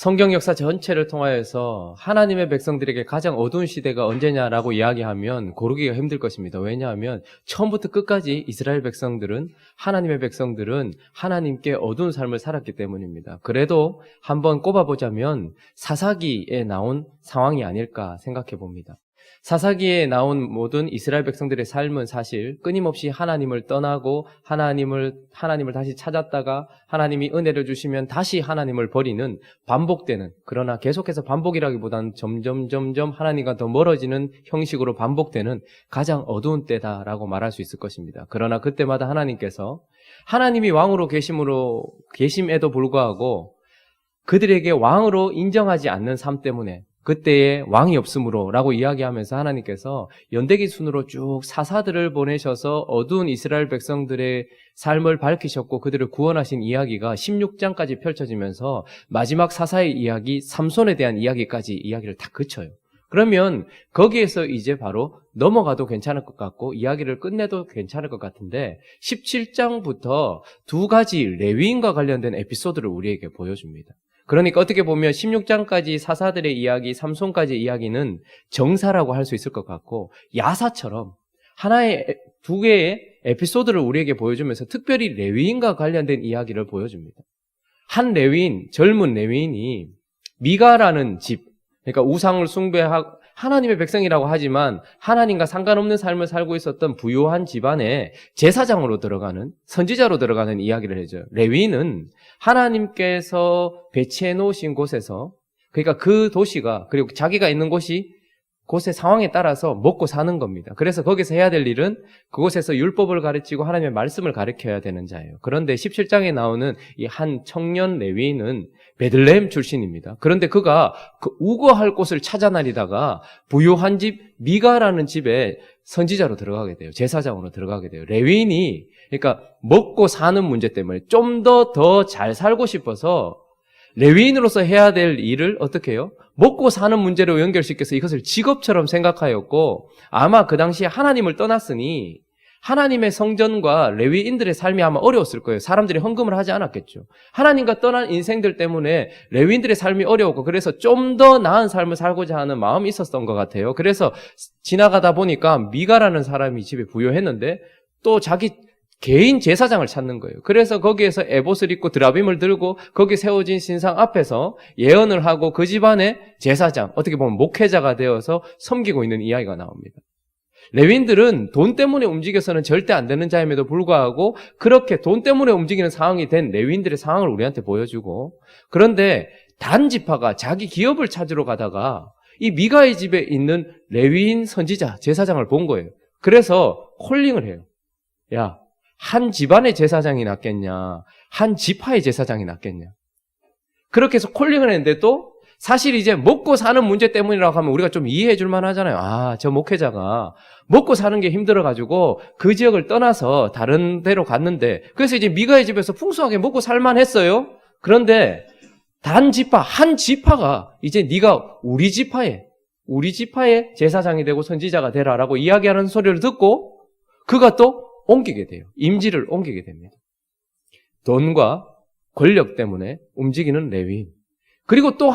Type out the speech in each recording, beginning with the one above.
성경 역사 전체를 통하여서 하나님의 백성들에게 가장 어두운 시대가 언제냐라고 이야기하면 고르기가 힘들 것입니다. 왜냐하면 처음부터 끝까지 이스라엘 백성들은, 하나님의 백성들은 하나님께 어두운 삶을 살았기 때문입니다. 그래도 한번 꼽아보자면 사사기에 나온 상황이 아닐까 생각해 봅니다. 사사기에 나온 모든 이스라엘 백성들의 삶은 사실 끊임없이 하나님을 떠나고 하나님을 다시 찾았다가 하나님이 은혜를 주시면 다시 하나님을 버리는 반복되는, 그러나 계속해서 반복이라기보다는 점점 하나님과 더 멀어지는 형식으로 반복되는 가장 어두운 때다라고 말할 수 있을 것입니다. 그러나 그때마다 하나님께서 하나님이 왕으로 계심에도 불구하고 그들에게 왕으로 인정하지 않는 삶 때문에, 그때에 왕이 없으므로 라고 이야기하면서 하나님께서 연대기 순으로 쭉 사사들을 보내셔서 어두운 이스라엘 백성들의 삶을 밝히셨고 그들을 구원하신 이야기가 16장까지 펼쳐지면서 마지막 사사의 이야기, 삼손에 대한 이야기까지 이야기를 다 그쳐요. 그러면 거기에서 이제 바로 넘어가도 괜찮을 것 같고 이야기를 끝내도 괜찮을 것 같은데 17장부터 두 가지 레위인과 관련된 에피소드를 우리에게 보여줍니다. 그러니까 어떻게 보면 16장까지 사사들의 이야기, 삼손까지의 이야기는 정사라고 할 수 있을 것 같고 야사처럼 두 개의 에피소드를 우리에게 보여주면서 특별히 레위인과 관련된 이야기를 보여줍니다. 한 레위인, 젊은 레위인이 미가라는 집, 그러니까 우상을 숭배하고 하나님의 백성이라고 하지만 하나님과 상관없는 삶을 살고 있었던 부요한 집안에 제사장으로 들어가는, 선지자로 들어가는 이야기를 해줘요. 레위인은 하나님께서 배치해 놓으신 곳에서, 그러니까 그 도시가, 그리고 자기가 있는 곳의 상황에 따라서 먹고 사는 겁니다. 그래서 거기서 해야 될 일은 그곳에서 율법을 가르치고 하나님의 말씀을 가르쳐야 되는 자예요. 그런데 17장에 나오는 이 한 청년 레위인은 베들레헴 출신입니다. 그런데 그가 그 우거할 곳을 찾아다니다가 부요한 집 미가라는 집에 선지자로 들어가게 돼요. 제사장으로 들어가게 돼요. 레위인이, 그러니까 먹고 사는 문제 때문에 좀 더 잘 살고 싶어서 레위인으로서 해야 될 일을 어떻게 해요? 먹고 사는 문제로 연결시켜서 이것을 직업처럼 생각하였고, 아마 그 당시에 하나님을 떠났으니 하나님의 성전과 레위인들의 삶이 아마 어려웠을 거예요. 사람들이 헌금을 하지 않았겠죠. 하나님과 떠난 인생들 때문에 레위인들의 삶이 어려웠고, 그래서 좀 더 나은 삶을 살고자 하는 마음이 있었던 것 같아요. 그래서 지나가다 보니까 미가라는 사람이 집에 부요했는데 또 자기 개인 제사장을 찾는 거예요. 그래서 거기에서 에봇을 입고 드라빔을 들고 거기 세워진 신상 앞에서 예언을 하고 그 집안의 제사장, 어떻게 보면 목회자가 되어서 섬기고 있는 이야기가 나옵니다. 레위인들은 돈 때문에 움직여서는 절대 안 되는 자임에도 불구하고 그렇게 돈 때문에 움직이는 상황이 된 레위인들의 상황을 우리한테 보여주고, 그런데 단 지파가 자기 기업을 찾으러 가다가 이 미가의 집에 있는 레위인 선지자, 제사장을 본 거예요. 그래서 콜링을 해요. 야, 한 집안의 제사장이 낫겠냐, 한 지파의 제사장이 낫겠냐. 그렇게 해서 콜링을 했는데 또 사실 이제 먹고 사는 문제 때문이라고 하면 우리가 좀 이해해 줄 만하잖아요. 아, 저 목회자가 먹고 사는 게 힘들어가지고 그 지역을 떠나서 다른 데로 갔는데, 그래서 이제 미가의 집에서 풍성하게 먹고 살만 했어요. 그런데 한 지파가 이제 네가 우리 지파의 제사장이 되고 선지자가 되라라고 이야기하는 소리를 듣고 그가 또 옮기게 돼요. 임지를 옮기게 됩니다. 돈과 권력 때문에 움직이는 레위인. 그리고 또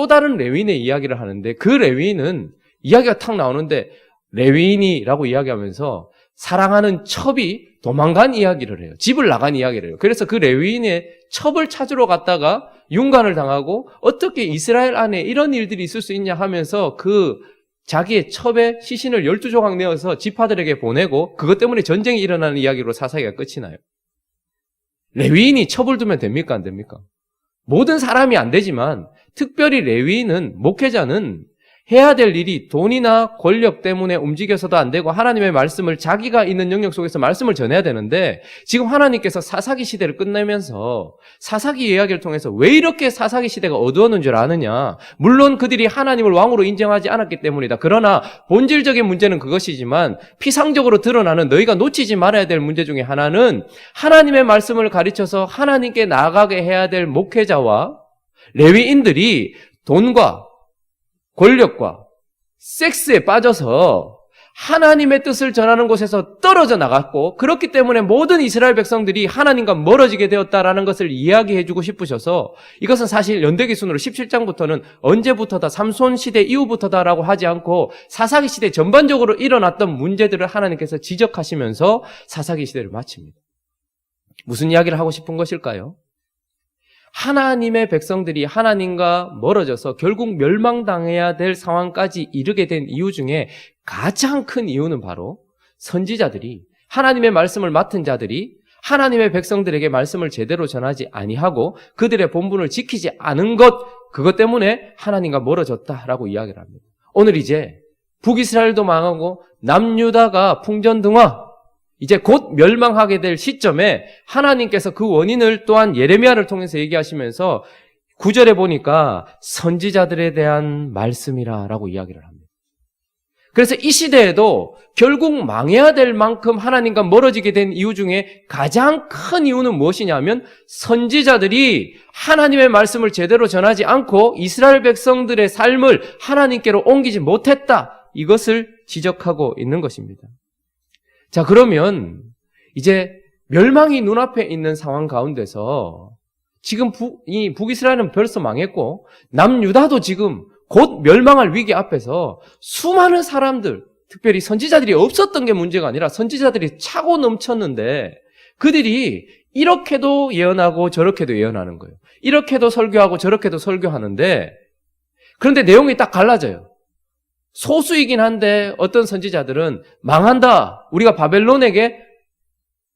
다른 레위인의 이야기를 하는데, 그 레위인은 이야기가 탁 나오는데 레위인이라고 이야기하면서 사랑하는 첩이 도망간 이야기를 해요. 집을 나간 이야기를 해요. 그래서 그 레위인의 첩을 찾으러 갔다가 윤관을 당하고 어떻게 이스라엘 안에 이런 일들이 있을 수 있냐 하면서 그 자기의 첩에 시신을 12조각 내어서 지파들에게 보내고 그것 때문에 전쟁이 일어나는 이야기로 사사기가 끝이 나요. 레위인이 첩을 두면 됩니까? 안 됩니까? 모든 사람이 안 되지만 특별히 레위인은, 목회자는 해야 될 일이 돈이나 권력 때문에 움직여서도 안 되고 하나님의 말씀을 자기가 있는 영역 속에서 말씀을 전해야 되는데, 지금 하나님께서 사사기 시대를 끝내면서 사사기 이야기를 통해서 왜 이렇게 사사기 시대가 어두웠는 줄 아느냐. 물론 그들이 하나님을 왕으로 인정하지 않았기 때문이다. 그러나 본질적인 문제는 그것이지만 피상적으로 드러나는 너희가 놓치지 말아야 될 문제 중에 하나는 하나님의 말씀을 가르쳐서 하나님께 나아가게 해야 될 목회자와 레위인들이 돈과 권력과 섹스에 빠져서 하나님의 뜻을 전하는 곳에서 떨어져 나갔고 그렇기 때문에 모든 이스라엘 백성들이 하나님과 멀어지게 되었다라는 것을 이야기해 주고 싶으셔서 이것은 사실 연대기순으로 17장부터는 언제부터다, 삼손 시대 이후부터다라고 하지 않고 사사기 시대 전반적으로 일어났던 문제들을 하나님께서 지적하시면서 사사기 시대를 마칩니다. 무슨 이야기를 하고 싶은 것일까요? 하나님의 백성들이 하나님과 멀어져서 결국 멸망당해야 될 상황까지 이르게 된 이유 중에 가장 큰 이유는 바로 선지자들이, 하나님의 말씀을 맡은 자들이 하나님의 백성들에게 말씀을 제대로 전하지 아니하고 그들의 본분을 지키지 않은 것, 그것 때문에 하나님과 멀어졌다라고 이야기를 합니다. 오늘 이제 북이스라엘도 망하고 남유다가 풍전등화, 이제 곧 멸망하게 될 시점에 하나님께서 그 원인을 또한 예레미야를 통해서 얘기하시면서 9절에 보니까 선지자들에 대한 말씀이라라고 이야기를 합니다. 그래서 이 시대에도 결국 망해야 될 만큼 하나님과 멀어지게 된 이유 중에 가장 큰 이유는 무엇이냐면 선지자들이 하나님의 말씀을 제대로 전하지 않고 이스라엘 백성들의 삶을 하나님께로 옮기지 못했다. 이것을 지적하고 있는 것입니다. 자, 그러면 이제 멸망이 눈앞에 있는 상황 가운데서 지금 이 북이스라엘은 벌써 망했고 남유다도 지금 곧 멸망할 위기 앞에서 수많은 사람들, 특별히 선지자들이 없었던 게 문제가 아니라 선지자들이 차고 넘쳤는데 그들이 이렇게도 예언하고 저렇게도 예언하는 거예요. 이렇게도 설교하고 저렇게도 설교하는데 그런데 내용이 딱 갈라져요. 소수이긴 한데 어떤 선지자들은 망한다. 우리가 바벨론에게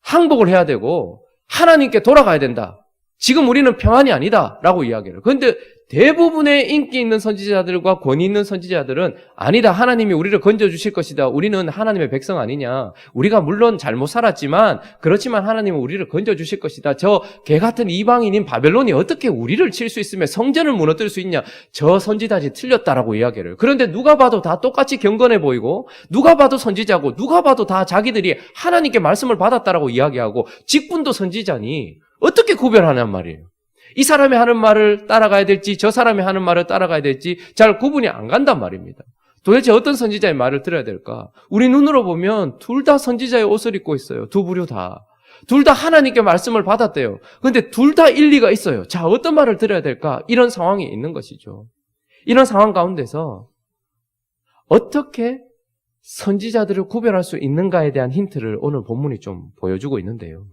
항복을 해야 되고 하나님께 돌아가야 된다. 지금 우리는 평안이 아니다. 라고 이야기를. 그런데 대부분의 인기 있는 선지자들과 권위 있는 선지자들은 아니다. 하나님이 우리를 건져주실 것이다. 우리는 하나님의 백성 아니냐. 우리가 물론 잘못 살았지만 그렇지만 하나님은 우리를 건져주실 것이다. 저 개같은 이방인인 바벨론이 어떻게 우리를 칠 수 있으며 성전을 무너뜨릴 수 있냐. 저 선지자들이 틀렸다라고 이야기를. 그런데 누가 봐도 다 똑같이 경건해 보이고 누가 봐도 선지자고 누가 봐도 다 자기들이 하나님께 말씀을 받았다라고 이야기하고 직분도 선지자니 어떻게 구별하냔 말이에요. 이 사람이 하는 말을 따라가야 될지 저 사람이 하는 말을 따라가야 될지 잘 구분이 안 간단 말입니다. 도대체 어떤 선지자의 말을 들어야 될까? 우리 눈으로 보면 둘 다 선지자의 옷을 입고 있어요. 두 부류 다. 둘 다 하나님께 말씀을 받았대요. 그런데 둘 다 일리가 있어요. 자, 어떤 말을 들어야 될까? 이런 상황이 있는 것이죠. 이런 상황 가운데서 어떻게 선지자들을 구별할 수 있는가에 대한 힌트를 오늘 본문이 좀 보여주고 있는데요.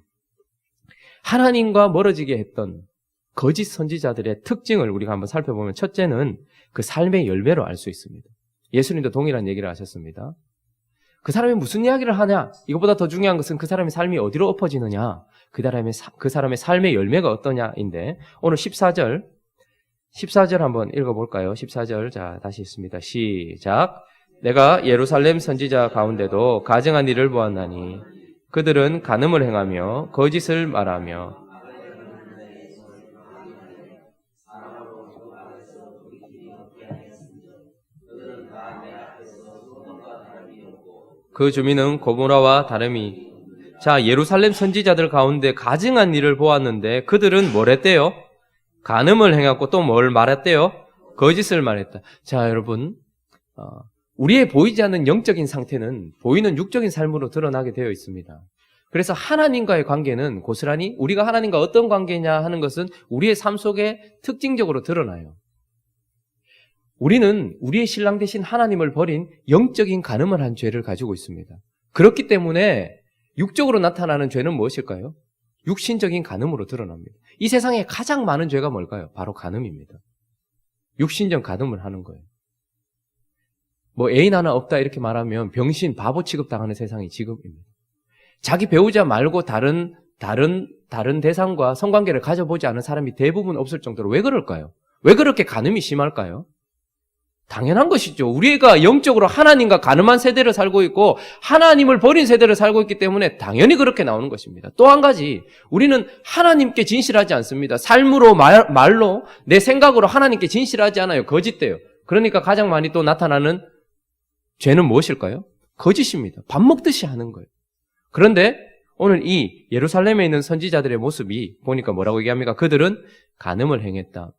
하나님과 멀어지게 했던 거짓 선지자들의 특징을 우리가 한번 살펴보면 첫째는 그 삶의 열매로 알 수 있습니다. 예수님도 동일한 얘기를 하셨습니다. 그 사람이 무슨 이야기를 하냐? 이것보다 더 중요한 것은 그 사람의 삶이 어디로 엎어지느냐? 그 사람의 삶의 열매가 어떠냐인데 오늘 14절 한번 읽어볼까요? 14절 자 다시 읽습니다. 시작. 내가 예루살렘 선지자 가운데도 가증한 일을 보았나니 그들은 간음을 행하며 거짓을 말하며 그 주민은 고모라와 다름이. 자, 예루살렘 선지자들 가운데 가증한 일을 보았는데 그들은 뭘 했대요? 간음을 행했고 또 뭘 말했대요? 거짓을 말했다. 자, 여러분, 우리의 보이지 않는 영적인 상태는 보이는 육적인 삶으로 드러나게 되어 있습니다. 그래서 하나님과의 관계는 고스란히 우리가 하나님과 어떤 관계냐 하는 것은 우리의 삶 속에 특징적으로 드러나요. 우리는 우리의 신랑 되신 하나님을 버린 영적인 간음을 한 죄를 가지고 있습니다. 그렇기 때문에 육적으로 나타나는 죄는 무엇일까요? 육신적인 간음으로 드러납니다. 이 세상에 가장 많은 죄가 뭘까요? 바로 간음입니다. 육신적 간음을 하는 거예요. 뭐 애인 하나 없다 이렇게 말하면 병신, 바보 취급당하는 세상이 지금입니다. 자기 배우자 말고 다른 대상과 성관계를 가져보지 않은 사람이 대부분 없을 정도로 왜 그럴까요? 왜 그렇게 간음이 심할까요? 당연한 것이죠. 우리가 영적으로 하나님과 간음한 세대를 살고 있고 하나님을 버린 세대를 살고 있기 때문에 당연히 그렇게 나오는 것입니다. 또 한 가지, 우리는 하나님께 진실하지 않습니다. 삶으로 말로 내 생각으로 하나님께 진실하지 않아요. 거짓돼요. 그러니까 가장 많이 또 나타나는 죄는 무엇일까요? 거짓입니다. 밥 먹듯이 하는 거예요. 그런데 오늘 이 예루살렘에 있는 선지자들의 모습이 보니까 뭐라고 얘기합니까? 그들은 간음을 행했다.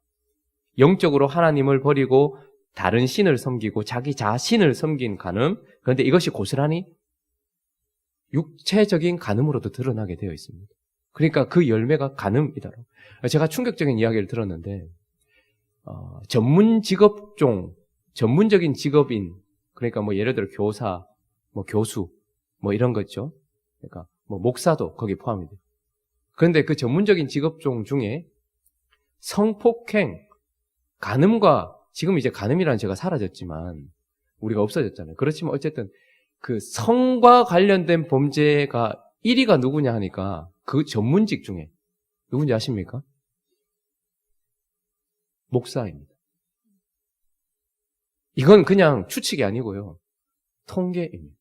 영적으로 하나님을 버리고 다른 신을 섬기고 자기 자신을 섬긴 간음. 그런데 이것이 고스란히 육체적인 간음으로도 드러나게 되어 있습니다. 그러니까 그 열매가 간음이다라고. 제가 충격적인 이야기를 들었는데 전문 직업종, 전문적인 직업인, 그러니까 뭐 예를 들어 교사, 뭐 교수, 뭐 이런 거 있죠. 그러니까 뭐 목사도 거기 포함이 돼요. 그런데 그 전문적인 직업종 중에 성폭행, 간음과, 지금 이제 간음이라는 제가 사라졌지만 우리가 없어졌잖아요. 그렇지만 어쨌든 그 성과 관련된 범죄가 1위가 누구냐 하니까 그 전문직 중에 누군지 아십니까? 목사입니다. 이건 그냥 추측이 아니고요. 통계입니다.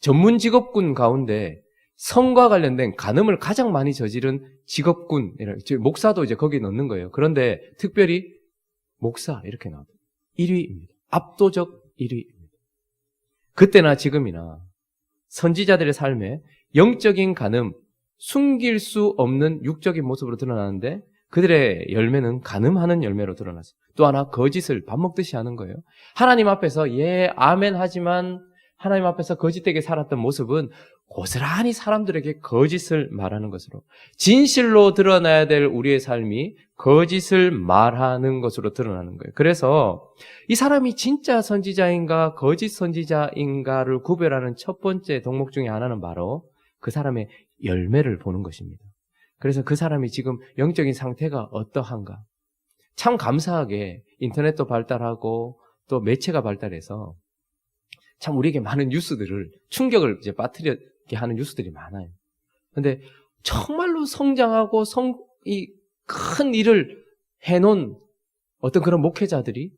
전문 직업군 가운데 성과 관련된 간음을 가장 많이 저지른 직업군, 목사도 이제 거기에 넣는 거예요. 그런데 특별히 목사 이렇게 나와요. 1위입니다. 압도적 1위입니다. 그때나 지금이나 선지자들의 삶에 영적인 간음, 숨길 수 없는 육적인 모습으로 드러나는데 그들의 열매는 간음하는 열매로 드러났어요. 또 하나 거짓을 밥 먹듯이 하는 거예요. 하나님 앞에서 예, 아멘 하지만 하나님 앞에서 거짓되게 살았던 모습은 고스란히 사람들에게 거짓을 말하는 것으로, 진실로 드러나야 될 우리의 삶이 거짓을 말하는 것으로 드러나는 거예요. 그래서 이 사람이 진짜 선지자인가 거짓 선지자인가를 구별하는 첫 번째 덕목 중에 하나는 바로 그 사람의 열매를 보는 것입니다. 그래서 그 사람이 지금 영적인 상태가 어떠한가. 참 감사하게 인터넷도 발달하고 또 매체가 발달해서 참 우리에게 많은 뉴스들을, 충격을 이제 빠뜨리게 하는 뉴스들이 많아요. 근데 정말로 성장하고 이 큰 일을 해놓은 어떤 그런 목회자들이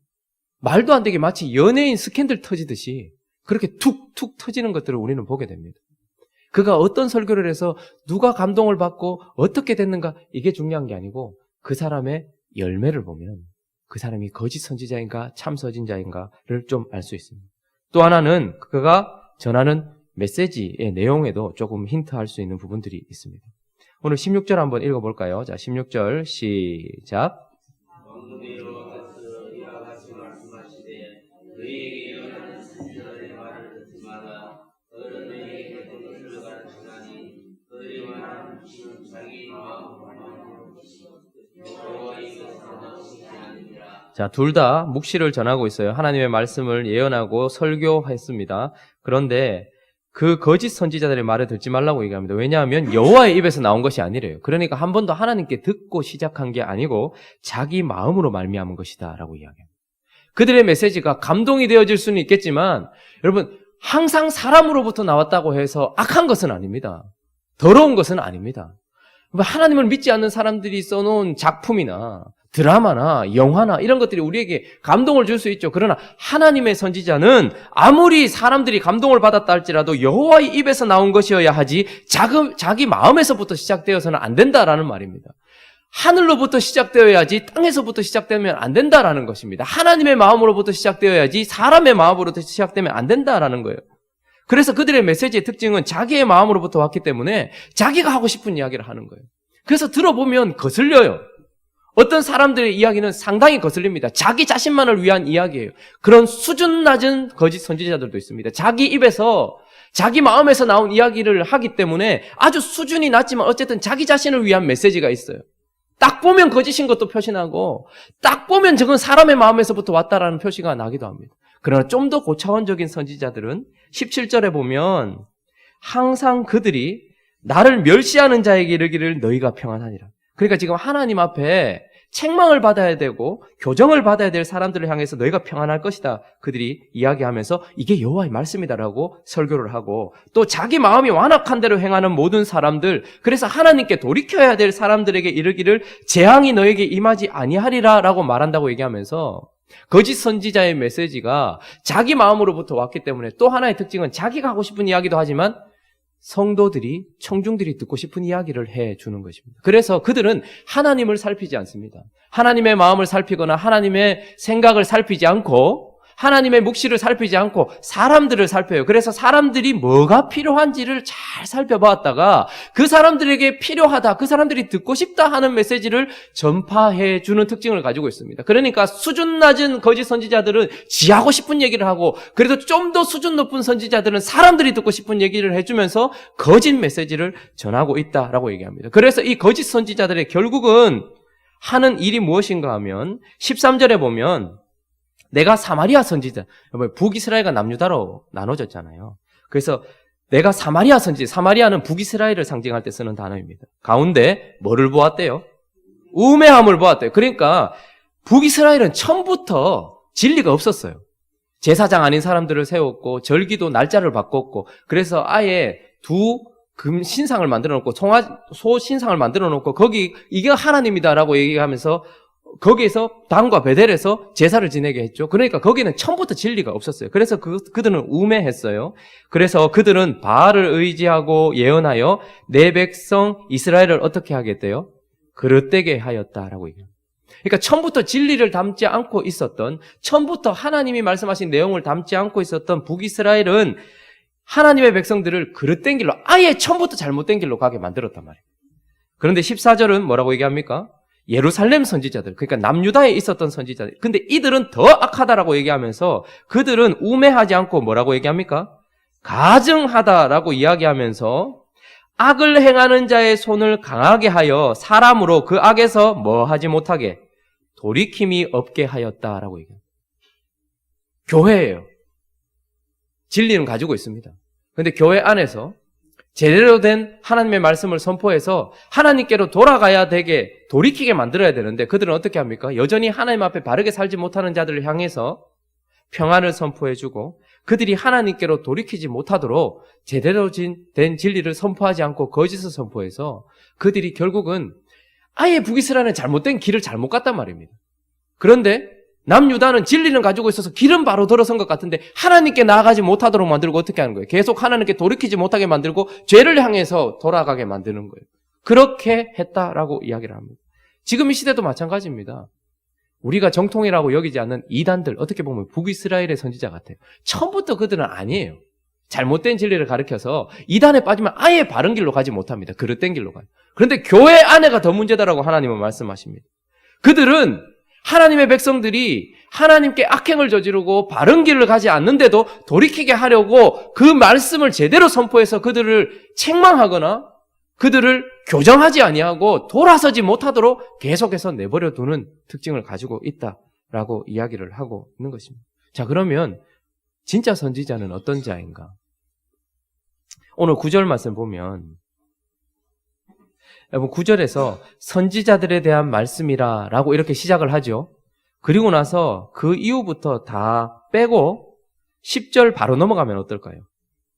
말도 안 되게 마치 연예인 스캔들 터지듯이 그렇게 툭툭 터지는 것들을 우리는 보게 됩니다. 그가 어떤 설교를 해서 누가 감동을 받고 어떻게 됐는가, 이게 중요한 게 아니고 그 사람의 열매를 보면 그 사람이 거짓 선지자인가 참 선지자인가를 좀 알 수 있습니다. 또 하나는 그가 전하는 메시지의 내용에도 조금 힌트할 수 있는 부분들이 있습니다. 오늘 16절 한번 읽어볼까요? 자, 16절 시작. 자, 둘 다 묵시를 전하고 있어요. 하나님의 말씀을 예언하고 설교했습니다. 그런데 그 거짓 선지자들의 말을 듣지 말라고 얘기합니다. 왜냐하면 여호와의 입에서 나온 것이 아니래요. 그러니까 한 번도 하나님께 듣고 시작한 게 아니고 자기 마음으로 말미암은 것이다 라고 이야기합니다. 그들의 메시지가 감동이 되어질 수는 있겠지만 여러분, 항상 사람으로부터 나왔다고 해서 악한 것은 아닙니다. 더러운 것은 아닙니다. 하나님을 믿지 않는 사람들이 써놓은 작품이나 드라마나 영화나 이런 것들이 우리에게 감동을 줄 수 있죠. 그러나 하나님의 선지자는 아무리 사람들이 감동을 받았다 할지라도 여호와의 입에서 나온 것이어야 하지 자기 마음에서부터 시작되어서는 안 된다라는 말입니다. 하늘로부터 시작되어야지 땅에서부터 시작되면 안 된다라는 것입니다. 하나님의 마음으로부터 시작되어야지 사람의 마음으로부터 시작되면 안 된다라는 거예요. 그래서 그들의 메시지의 특징은 자기의 마음으로부터 왔기 때문에 자기가 하고 싶은 이야기를 하는 거예요. 그래서 들어보면 거슬려요. 어떤 사람들의 이야기는 상당히 거슬립니다. 자기 자신만을 위한 이야기예요. 그런 수준 낮은 거짓 선지자들도 있습니다. 자기 입에서, 자기 마음에서 나온 이야기를 하기 때문에 아주 수준이 낮지만 어쨌든 자기 자신을 위한 메시지가 있어요. 딱 보면 거짓인 것도 표시나고 딱 보면 저건 사람의 마음에서부터 왔다라는 표시가 나기도 합니다. 그러나 좀 더 고차원적인 선지자들은 17절에 보면 항상 그들이 나를 멸시하는 자에게 이르기를 너희가 평안하니라. 그러니까 지금 하나님 앞에 책망을 받아야 되고 교정을 받아야 될 사람들을 향해서 너희가 평안할 것이다. 그들이 이야기하면서 이게 여호와의 말씀이다라고 설교를 하고, 또 자기 마음이 완악한 대로 행하는 모든 사람들, 그래서 하나님께 돌이켜야 될 사람들에게 이르기를 재앙이 너에게 임하지 아니하리라라고 말한다고 얘기하면서 거짓 선지자의 메시지가 자기 마음으로부터 왔기 때문에 또 하나의 특징은 자기가 하고 싶은 이야기도 하지만 성도들이, 청중들이 듣고 싶은 이야기를 해주는 것입니다. 그래서 그들은 하나님을 살피지 않습니다. 하나님의 마음을 살피거나 하나님의 생각을 살피지 않고 하나님의 묵시를 살피지 않고 사람들을 살펴요. 그래서 사람들이 뭐가 필요한지를 잘 살펴보았다가 그 사람들에게 필요하다, 그 사람들이 듣고 싶다 하는 메시지를 전파해 주는 특징을 가지고 있습니다. 그러니까 수준 낮은 거짓 선지자들은 지하고 싶은 얘기를 하고, 그래도 좀 더 수준 높은 선지자들은 사람들이 듣고 싶은 얘기를 해주면서 거짓 메시지를 전하고 있다라고 얘기합니다. 그래서 이 거짓 선지자들의 결국은 하는 일이 무엇인가 하면 13절에 보면 내가 사마리아 선지자, 북이스라엘과 남유다로 나눠졌잖아요. 그래서 내가 사마리아 선지자, 사마리아는 북이스라엘을 상징할 때 쓰는 단어입니다. 가운데 뭐를 보았대요? 우매함을 보았대요. 그러니까 북이스라엘은 처음부터 진리가 없었어요. 제사장 아닌 사람들을 세웠고 절기도 날짜를 바꿨고, 그래서 아예 두 금 신상을 만들어 놓고 소 신상을 만들어 놓고 거기 이게 하나님이다라고 얘기하면서 거기에서 단과 베델에서 제사를 지내게 했죠. 그러니까 거기는 처음부터 진리가 없었어요. 그래서 그들은 우매했어요. 그래서 그들은 바알을 의지하고 예언하여 내 백성 이스라엘을 어떻게 하겠대요? 그릇되게 하였다라고 얘기합니다. 그러니까 처음부터 진리를 담지 않고 있었던, 처음부터 하나님이 말씀하신 내용을 담지 않고 있었던 북이스라엘은 하나님의 백성들을 그릇된 길로, 아예 처음부터 잘못된 길로 가게 만들었단 말이에요. 그런데 14절은 뭐라고 얘기합니까? 예루살렘 선지자들, 그러니까 남유다에 있었던 선지자들. 근데 이들은 더 악하다라고 얘기하면서 그들은 우매하지 않고 뭐라고 얘기합니까? 가증하다라고 이야기하면서 악을 행하는 자의 손을 강하게 하여 사람으로 그 악에서 뭐 하지 못하게 돌이킴이 없게 하였다라고 얘기합니다. 교회예요. 진리는 가지고 있습니다. 그런데 교회 안에서 제대로 된 하나님의 말씀을 선포해서 하나님께로 돌아가야 되게 돌이키게 만들어야 되는데 그들은 어떻게 합니까? 여전히 하나님 앞에 바르게 살지 못하는 자들을 향해서 평안을 선포해주고 그들이 하나님께로 돌이키지 못하도록 제대로 된 진리를 선포하지 않고 거짓을 선포해서 그들이 결국은 아예 북이스라엘은 잘못된 길을 잘못 갔단 말입니다. 그런데 남유다는 진리는 가지고 있어서 길은 바로 들어선 것 같은데 하나님께 나아가지 못하도록 만들고 어떻게 하는 거예요? 계속 하나님께 돌이키지 못하게 만들고 죄를 향해서 돌아가게 만드는 거예요. 그렇게 했다라고 이야기를 합니다. 지금 이 시대도 마찬가지입니다. 우리가 정통이라고 여기지 않는 이단들, 어떻게 보면 북이스라엘의 선지자 같아요. 처음부터 그들은 아니에요. 잘못된 진리를 가르쳐서 이단에 빠지면 아예 바른 길로 가지 못합니다. 그릇된 길로 가요. 그런데 교회 안에가 더 문제다라고 하나님은 말씀하십니다. 그들은 하나님의 백성들이 하나님께 악행을 저지르고 바른 길을 가지 않는데도 돌이키게 하려고 그 말씀을 제대로 선포해서 그들을 책망하거나 그들을 교정하지 아니하고 돌아서지 못하도록 계속해서 내버려 두는 특징을 가지고 있다라고 이야기를 하고 있는 것입니다. 자, 그러면 진짜 선지자는 어떤 자인가? 오늘 9절 말씀 보면 여러분 9절에서 선지자들에 대한 말씀이라 라고 이렇게 시작을 하죠. 그리고 나서 그 이후부터 다 빼고 10절 바로 넘어가면 어떨까요?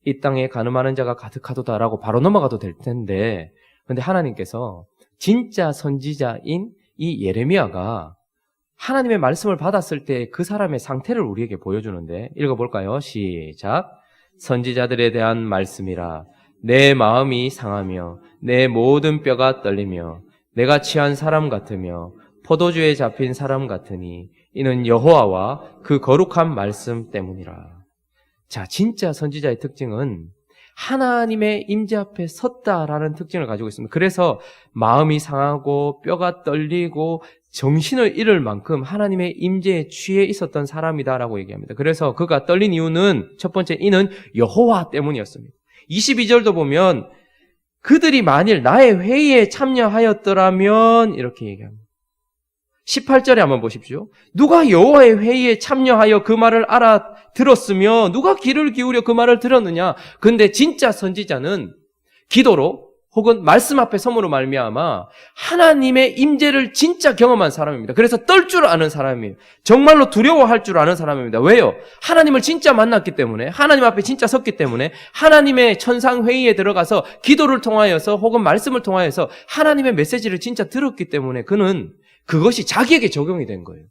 이 땅에 가늠하는 자가 가득하도다 라고 바로 넘어가도 될 텐데, 근데 하나님께서 진짜 선지자인 이 예레미야가 하나님의 말씀을 받았을 때 그 사람의 상태를 우리에게 보여주는데, 읽어볼까요? 시작. 선지자들에 대한 말씀이라. 내 마음이 상하며 내 모든 뼈가 떨리며 내가 취한 사람 같으며 포도주에 잡힌 사람 같으니 이는 여호와와 그 거룩한 말씀 때문이라. 자, 진짜 선지자의 특징은 하나님의 임재 앞에 섰다라는 특징을 가지고 있습니다. 그래서 마음이 상하고 뼈가 떨리고 정신을 잃을 만큼 하나님의 임재에 취해 있었던 사람이다라고 얘기합니다. 그래서 그가 떨린 이유는 첫 번째, 이는 여호와 때문이었습니다. 22절도 보면 그들이 만일 나의 회의에 참여하였더라면 이렇게 얘기합니다. 18절에 한번 보십시오. 누가 여호와의 회의에 참여하여 그 말을 알아들었으며 누가 귀를 기울여 그 말을 들었느냐. 근데 진짜 선지자는 기도로 혹은 말씀 앞에 섬으로 말미암아 하나님의 임재를 진짜 경험한 사람입니다. 그래서 떨 줄 아는 사람이에요. 정말로 두려워할 줄 아는 사람입니다. 왜요? 하나님을 진짜 만났기 때문에, 하나님 앞에 진짜 섰기 때문에, 하나님의 천상회의에 들어가서 기도를 통하여서 혹은 말씀을 통하여서 하나님의 메시지를 진짜 들었기 때문에 그는 그것이 자기에게 적용이 된 거예요.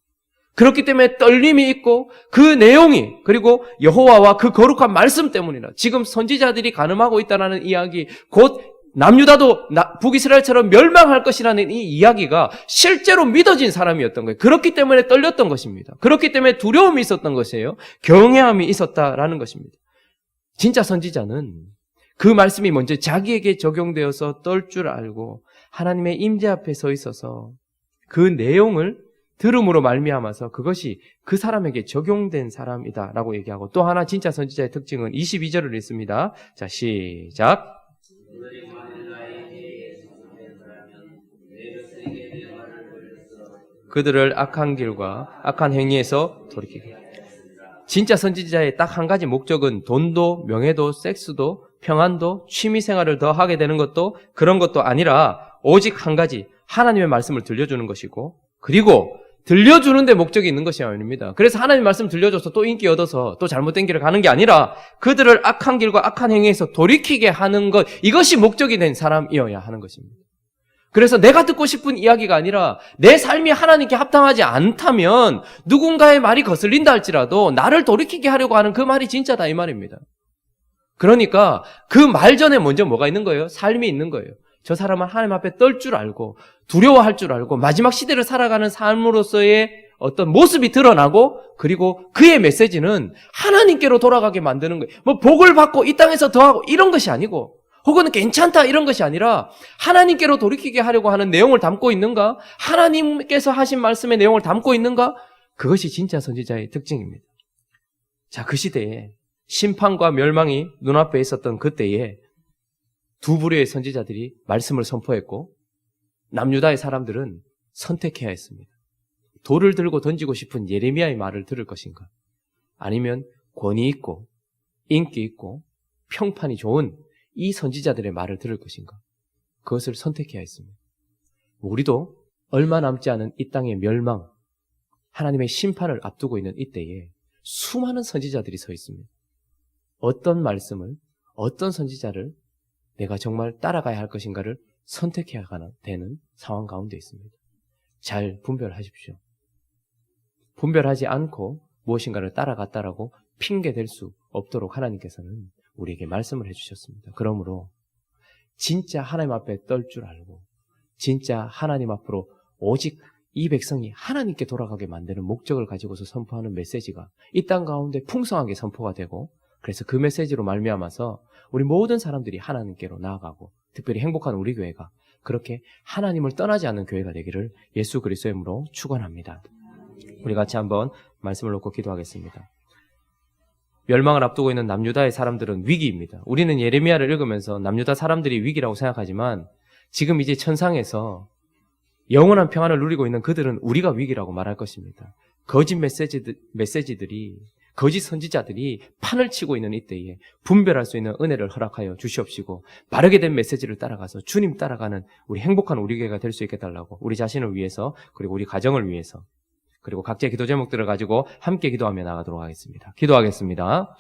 그렇기 때문에 떨림이 있고 그 내용이, 그리고 여호와와 그 거룩한 말씀 때문이라. 지금 선지자들이 간음하고 있다는 이야기, 곧 남유다도 북이스라엘처럼 멸망할 것이라는 이 이야기가 실제로 믿어진 사람이었던 거예요. 그렇기 때문에 떨렸던 것입니다. 그렇기 때문에 두려움이 있었던 것이에요. 경외함이 있었다라는 것입니다. 진짜 선지자는 그 말씀이 먼저 자기에게 적용되어서 떨 줄 알고 하나님의 임재 앞에 서 있어서 그 내용을 들음으로 말미암아서 그것이 그 사람에게 적용된 사람이다라고 얘기하고, 또 하나 진짜 선지자의 특징은 22절을 읽습니다. 자, 시작. 그들을 악한 길과 악한 행위에서 돌이키게. 진짜 선지자의 딱 한 가지 목적은 돈도 명예도 섹스도 평안도 취미생활을 더 하게 되는 것도 그런 것도 아니라 오직 한 가지, 하나님의 말씀을 들려주는 것이고, 그리고 들려주는데 목적이 있는 것이 아닙니다. 그래서 하나님의 말씀 들려줘서 또 인기 얻어서 또 잘못된 길을 가는 게 아니라 그들을 악한 길과 악한 행위에서 돌이키게 하는 것, 이것이 목적이 된 사람이어야 하는 것입니다. 그래서 내가 듣고 싶은 이야기가 아니라 내 삶이 하나님께 합당하지 않다면 누군가의 말이 거슬린다 할지라도 나를 돌이키게 하려고 하는 그 말이 진짜다 이 말입니다. 그러니까 그 말 전에 먼저 뭐가 있는 거예요? 삶이 있는 거예요. 저 사람은 하나님 앞에 떨 줄 알고 두려워할 줄 알고 마지막 시대를 살아가는 삶으로서의 어떤 모습이 드러나고, 그리고 그의 메시지는 하나님께로 돌아가게 만드는 거예요. 뭐 복을 받고 이 땅에서 더하고 이런 것이 아니고, 혹은 괜찮다 이런 것이 아니라 하나님께로 돌이키게 하려고 하는 내용을 담고 있는가? 하나님께서 하신 말씀의 내용을 담고 있는가? 그것이 진짜 선지자의 특징입니다. 자, 그 시대에 심판과 멸망이 눈앞에 있었던 그때에 두 부류의 선지자들이 말씀을 선포했고, 남유다의 사람들은 선택해야 했습니다. 돌을 들고 던지고 싶은 예레미야의 말을 들을 것인가? 아니면 권위 있고 인기 있고 평판이 좋은 이 선지자들의 말을 들을 것인가? 그것을 선택해야 했습니다. 우리도 얼마 남지 않은 이 땅의 멸망, 하나님의 심판을 앞두고 있는 이때에 수많은 선지자들이 서 있습니다. 어떤 말씀을, 어떤 선지자를 내가 정말 따라가야 할 것인가를 선택해야 되는 상황 가운데 있습니다. 잘 분별하십시오. 분별하지 않고 무엇인가를 따라갔다라고 핑계댈 수 없도록 하나님께서는 우리에게 말씀을 해주셨습니다. 그러므로 진짜 하나님 앞에 떨 줄 알고 진짜 하나님 앞으로 오직 이 백성이 하나님께 돌아가게 만드는 목적을 가지고서 선포하는 메시지가 이 땅 가운데 풍성하게 선포가 되고, 그래서 그 메시지로 말미암아서 우리 모든 사람들이 하나님께로 나아가고, 특별히 행복한 우리 교회가 그렇게 하나님을 떠나지 않는 교회가 되기를 예수 그리스도의 이름으로 축원합니다. 우리 같이 한번 말씀을 놓고 기도하겠습니다. 멸망을 앞두고 있는 남유다의 사람들은 위기입니다. 우리는 예레미야를 읽으면서 남유다 사람들이 위기라고 생각하지만 지금 이제 천상에서 영원한 평안을 누리고 있는 그들은 우리가 위기라고 말할 것입니다. 거짓 메시지들이, 거짓 선지자들이 판을 치고 있는 이때에 분별할 수 있는 은혜를 허락하여 주시옵시고, 바르게 된 메시지를 따라가서 주님 따라가는 우리 행복한 우리 교회가 될 수 있게 해달라고, 우리 자신을 위해서, 그리고 우리 가정을 위해서, 그리고 각자의 기도 제목들을 가지고 함께 기도하며 나가도록 하겠습니다. 기도하겠습니다.